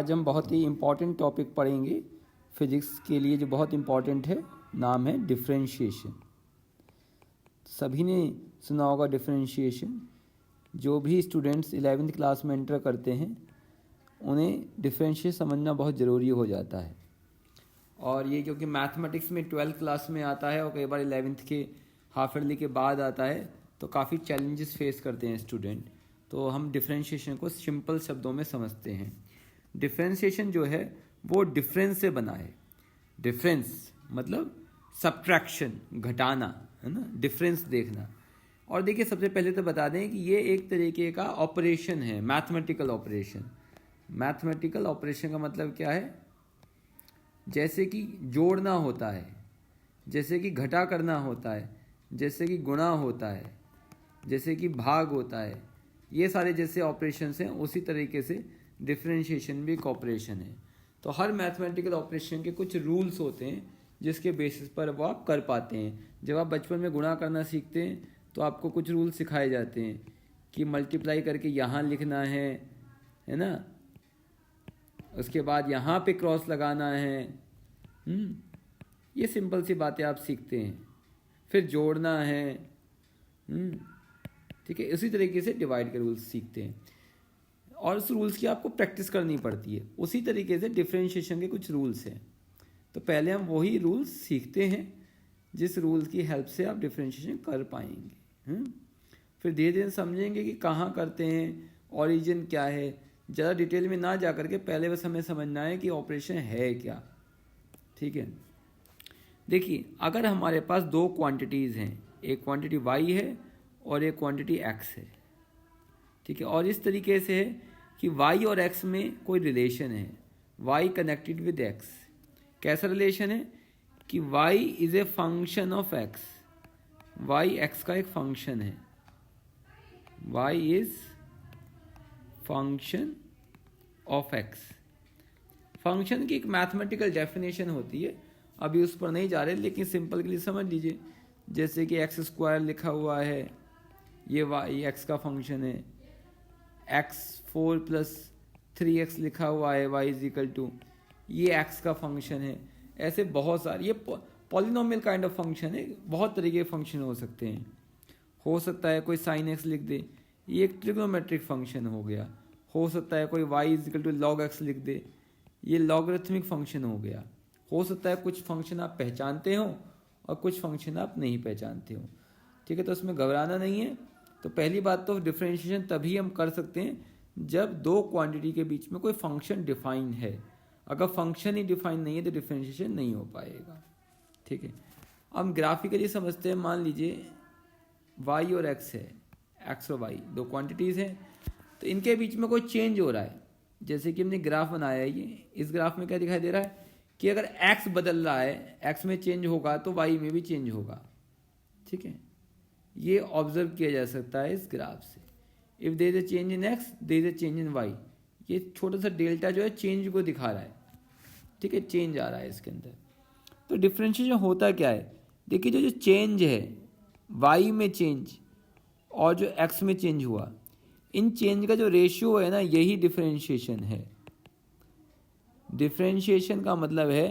आज हम बहुत ही इम्पॉर्टेंट टॉपिक पढ़ेंगे फिजिक्स के लिए, जो बहुत इम्पॉर्टेंट है। नाम है डिफरेंशिएशन। सभी ने सुना होगा डिफरेंशिएशन। जो भी स्टूडेंट्स 11वीं क्लास में एंटर करते हैं उन्हें डिफरेंशिएशन समझना बहुत ज़रूरी हो जाता है। और ये क्योंकि मैथमेटिक्स में 12th क्लास में आता है और कई बार 11th के हाफ ईयरली के बाद आता है, तो काफ़ी चैलेंजेस फेस करते हैं स्टूडेंट। तो हम डिफरेंशिएशन को सिंपल शब्दों में समझते हैं। डिफरेंशिएशन जो है वो डिफरेंस से बना है। डिफरेंस मतलब सब्ट्रैक्शन, घटाना, है ना, डिफरेंस देखना। और देखिए, सबसे पहले तो बता दें कि ये एक तरीके का ऑपरेशन है, मैथमेटिकल ऑपरेशन। मैथमेटिकल ऑपरेशन का मतलब क्या है? जैसे कि जोड़ना होता है, जैसे कि घटा करना होता है, जैसे कि गुणा होता है, जैसे कि भाग होता है, ये सारे जैसे ऑपरेशंस हैं, उसी तरीके से डिफरेंशिएशन भी एक ऑपरेशन है। तो हर मैथमेटिकल ऑपरेशन के कुछ रूल्स होते हैं जिसके बेसिस पर वो आप कर पाते हैं। जब आप बचपन में गुणा करना सीखते हैं तो आपको कुछ रूल्स सिखाए जाते हैं कि मल्टीप्लाई करके यहाँ लिखना है ना, उसके बाद यहाँ पे क्रॉस लगाना है। ये सिंपल सी बातें आप सीखते हैं। फिर जोड़ना है, ठीक है। इसी तरीके से डिवाइड के रूल्स सीखते हैं और उस रूल्स की आपको प्रैक्टिस करनी पड़ती है। उसी तरीके से डिफरेंशिएशन के कुछ रूल्स हैं। तो पहले हम वही रूल्स सीखते हैं जिस रूल्स की हेल्प से आप डिफरेंशिएशन कर पाएंगे। फिर धीरे धीरे समझेंगे कि कहाँ करते हैं, ओरिजिन क्या है। ज़्यादा डिटेल में ना जा करके पहले बस हमें समझना है कि ऑपरेशन है क्या, ठीक है। देखिए, अगर हमारे पास दो क्वांटिटीज़ हैं, एक क्वांटिटी y है और एक क्वांटिटी x है, ठीक है। और इस तरीके से है कि y और x में कोई रिलेशन है, y कनेक्टेड विद x। कैसा रिलेशन है कि y is a function of x, y x का एक फंक्शन है, y is function of x। Function की एक मैथमेटिकल डेफिनेशन होती है, अभी उस पर नहीं जा रहे, लेकिन सिंपल के लिए समझ लीजिए। जैसे कि x स्क्वायर लिखा हुआ है, ये y x का फंक्शन है। x 4 + 3x लिखा हुआ है, y इज इक्वल टू, ये x का फंक्शन है। ऐसे बहुत सारे, ये पॉलिनोमियल काइंड ऑफ फंक्शन है। बहुत तरीके के फंक्शन हो सकते हैं। हो सकता है कोई sin x लिख दे, ये एक ट्रिग्नोमेट्रिक फंक्शन हो गया। हो सकता है कोई y is equal to log x लिख दे, ये लॉगरिथमिक फंक्शन हो गया। हो सकता है कुछ फंक्शन आप पहचानते हो और कुछ फंक्शन आप नहीं पहचानते हो, ठीक है। तो उसमें घबराना नहीं है। तो पहली बात तो डिफरेंशिएशन तभी हम कर सकते हैं जब दो क्वांटिटी के बीच में कोई फंक्शन डिफाइन है। अगर फंक्शन ही डिफाइन नहीं है तो डिफरेंशिएशन नहीं हो पाएगा, ठीक है। हम ग्राफिकली समझते हैं। मान लीजिए y और x है, x और y दो क्वांटिटीज़ हैं, तो इनके बीच में कोई चेंज हो रहा है। जैसे कि हमने ग्राफ बनाया है, ये इस ग्राफ में क्या दिखाई दे रहा है कि अगर x बदल रहा है, x में चेंज होगा तो y में भी चेंज होगा, ठीक है। ये ऑब्जर्व किया जा सकता है इस ग्राफ से। If there is a change in x, there is a change in y। ये छोटा सा डेल्टा जो है चेंज को दिखा रहा है, ठीक है, चेंज आ रहा है इसके अंदर। तो डिफरेंशिएशन होता क्या है? देखिए, जो चेंज है y में चेंज और जो x में चेंज हुआ, इन चेंज का जो रेशियो है ना, यही डिफरेंशिएशन है। डिफरेंशिएशन का मतलब है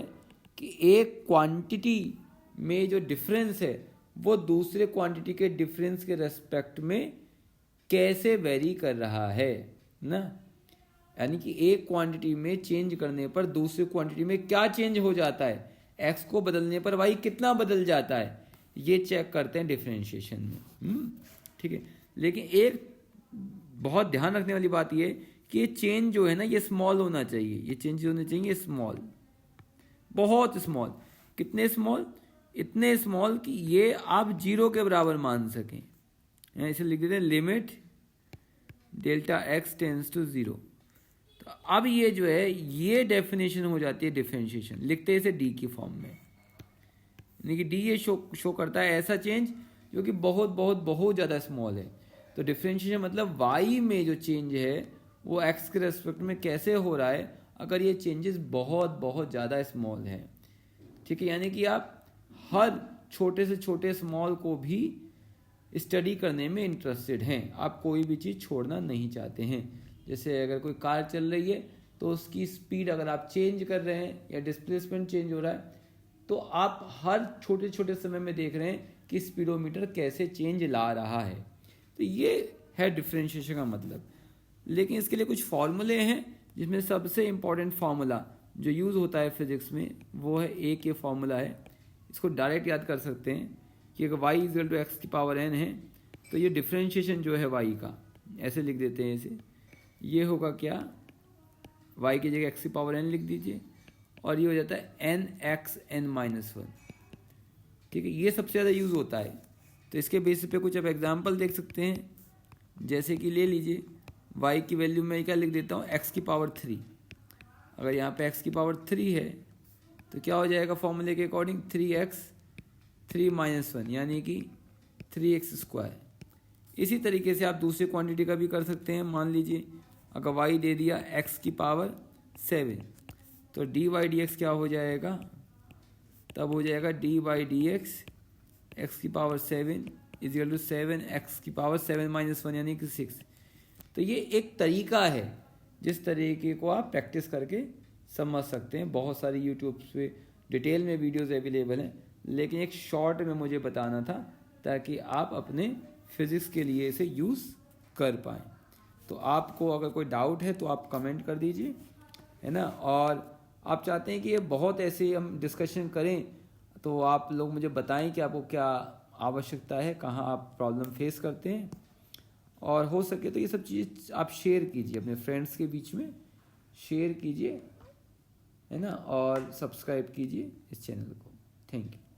कि एक क्वांटिटी में जो डिफरेंस है वो दूसरे क्वांटिटी के डिफरेंस के रेस्पेक्ट में कैसे वेरी कर रहा है ना। यानी कि एक क्वांटिटी में चेंज करने पर दूसरे क्वांटिटी में क्या चेंज हो जाता है, एक्स को बदलने पर वाई कितना बदल जाता है, ये चेक करते हैं डिफरेंशिएशन में, ठीक है। लेकिन एक बहुत ध्यान रखने वाली बात ये कि ये चेंज जो है ना, ये स्मॉल होना चाहिए। ये चेंज होने चाहिए स्मॉल, बहुत स्मॉल। कितने स्मॉल? इतने स्मॉल कि ये आप 0 के बराबर मान सकें। इसे लिख देते हैं limit delta x tends to 0। तो अब ये जो है, ये डेफिनेशन हो जाती है डिफरेंशिएशन। लिखते हैं इसे d की फॉर्म में, यानी कि d ये शो करता है ऐसा चेंज जो कि बहुत बहुत बहुत ज़्यादा स्मॉल है। तो डिफरेंशिएशन मतलब y में जो चेंज है वो x के रेस्पेक्ट में कैसे हो रहा है, अगर ये चेंजेस बहुत बहुत ज़्यादा स्मॉल है, ठीक है। यानी कि आप हर छोटे से छोटे स्मॉल को भी स्टडी करने में इंटरेस्टेड हैं। आप कोई भी चीज़ छोड़ना नहीं चाहते हैं। जैसे अगर कोई कार चल रही है तो उसकी स्पीड अगर आप चेंज कर रहे हैं या डिस्प्लेसमेंट चेंज हो रहा है तो आप हर छोटे छोटे समय में देख रहे हैं कि स्पीडोमीटर कैसे चेंज ला रहा है। तो ये है डिफरेंशिएशन का मतलब। लेकिन इसके लिए कुछ फॉर्मूले हैं, जिसमें सबसे इम्पॉर्टेंट फार्मूला जो यूज़ होता है फिजिक्स में वो है ए के फार्मूला है। इसको डायरेक्ट याद कर सकते हैं कि अगर y इक्वल टू एक्स की पावर n है तो ये डिफरेंशिएशन जो है y का, ऐसे लिख देते हैं इसे, ये होगा क्या, y की जगह x की पावर n लिख दीजिए और ये हो जाता है n(x(n-1). ठीक है, ये सबसे ज़्यादा यूज़ होता है। तो इसके बेसिस पे कुछ अब एग्जांपल देख सकते हैं, जैसे कि ले लीजिए y की वैल्यू मैं क्या लिख देता हूँ, x की पावर 3। अगर यहाँ पे x की पावर 3 है तो क्या हो जाएगा फॉर्मूले के अकॉर्डिंग, 3x 3-1 यानी कि 3x²। इसी तरीके से आप दूसरी क्वांटिटी का भी कर सकते हैं। मान लीजिए अगर y दे दिया x की पावर 7 तो dy/dx क्या हो जाएगा, तब हो जाएगा dy/dx x की पावर 7 इजिकल टू 7x की पावर 7-1 यानी कि 6। तो ये एक तरीका है जिस तरीके को आप प्रैक्टिस करके समझ सकते हैं। बहुत सारी यूट्यूब पे डिटेल में वीडियोस अवेलेबल हैं, लेकिन एक शॉर्ट में मुझे बताना था ताकि आप अपने फिज़िक्स के लिए इसे यूज़ कर पाएँ। तो आपको अगर कोई डाउट है तो आप कमेंट कर दीजिए, है ना। और आप चाहते हैं कि ये बहुत ऐसे हम डिस्कशन करें तो आप लोग मुझे बताएं कि आपको क्या आवश्यकता है, कहाँ आप प्रॉब्लम फेस करते हैं, और हो सके तो ये सब चीज़ आप शेयर कीजिए, अपने फ्रेंड्स के बीच में शेयर कीजिए, है ना, और सब्सक्राइब कीजिए इस चैनल को। Thank you.